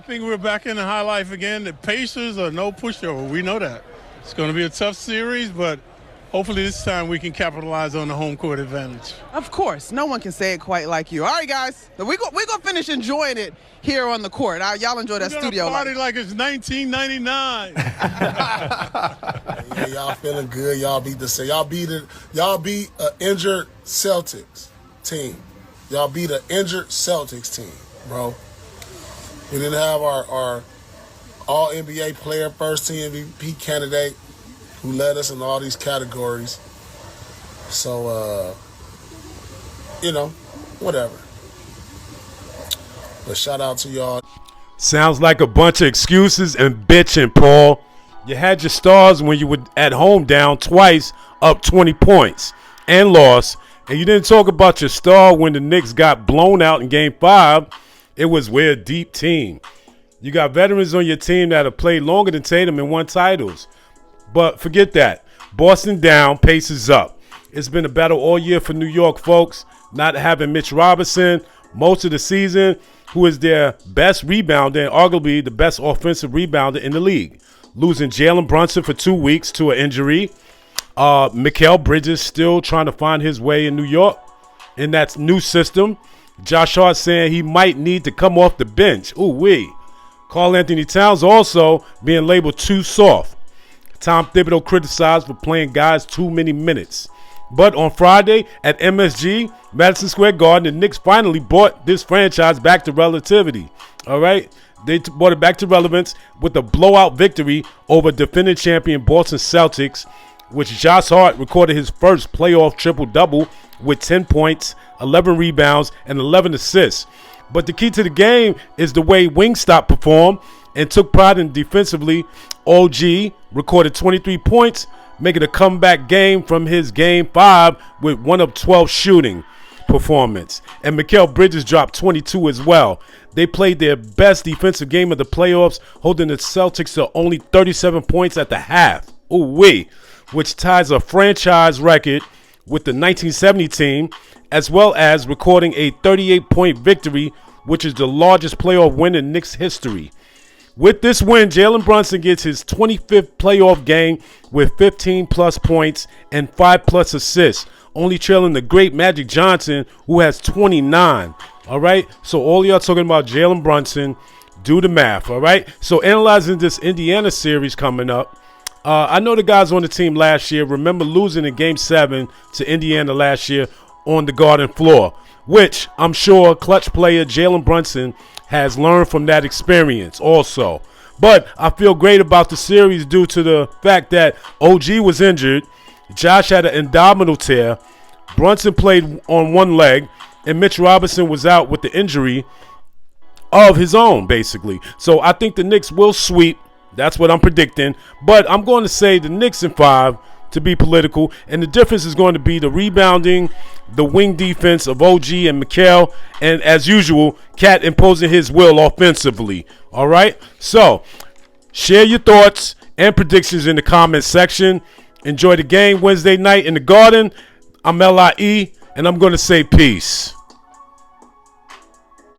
think we're back in the high life again. The Pacers are no pushover. We know that. It's going to be a tough series, but hopefully this time we can capitalize on the home court advantage. Of course. No one can say it quite like you. All right, guys. We're going to finish enjoying it here on the court. Y'all enjoy that studio life. Party like it's 1999. Yeah, y'all feeling good. Y'all beat an injured Celtics team. Y'all beat an injured Celtics team, bro. We didn't have our all-NBA player, first-team MVP candidate who led us in all these categories. So, whatever. But shout out to y'all. Sounds like a bunch of excuses and bitching, Paul. You had your stars when you were at home down twice, up 20 points, and lost. And you didn't talk about your star when the Knicks got blown out in Game 5. It was we're a deep team. You got veterans on your team that have played longer than Tatum and won titles. But forget that. Boston down, Pacers up. It's been a battle all year for New York, folks. Not having Mitch Robinson most of the season, who is their best rebounder and arguably the best offensive rebounder in the league. Losing Jalen Brunson for 2 weeks to an injury. Mikal Bridges still trying to find his way in New York in that new system. Josh Hart saying he might need to come off the bench. Ooh-wee. Karl Anthony Towns also being labeled too soft. Tom Thibodeau criticized for playing guys too many minutes. But on Friday at MSG, Madison Square Garden, the Knicks finally brought this franchise back to relativity. All right? They brought it back to relevance with a blowout victory over defending champion Boston Celtics, which Josh Hart recorded his first playoff triple-double with 10 points, 11 rebounds, and 11 assists. But the key to the game is the way Wingstop performed and took pride in defensively. OG recorded 23 points, making a comeback game from his Game 5 with 1 of 12 shooting performance. And Mikal Bridges dropped 22 as well. They played their best defensive game of the playoffs, holding the Celtics to only 37 points at the half. Ooh-wee. Which ties a franchise record with the 1970 team, as well as recording a 38-point victory, which is the largest playoff win in Knicks history. With this win, Jalen Brunson gets his 25th playoff game with 15-plus points and 5-plus assists, only trailing the great Magic Johnson, who has 29. All right? So all y'all talking about Jalen Brunson, do the math. All right? So analyzing this Indiana series coming up, I know the guys on the team last year remember losing in Game 7 to Indiana last year on the Garden floor, which I'm sure clutch player Jalen Brunson has learned from that experience also. But I feel great about the series due to the fact that OG was injured, Josh had an abdominal tear, Brunson played on one leg, and Mitch Robinson was out with the injury of his own, basically. So I think the Knicks will sweep. That's what I'm predicting. But I'm going to say the Knicks in 5 to be political. And the difference is going to be the rebounding, the wing defense of OG and Mikal. And as usual, Cat imposing his will offensively. All right? So share your thoughts and predictions in the comments section. Enjoy the game Wednesday night in the Garden. I'm L.I.E. and I'm going to say peace.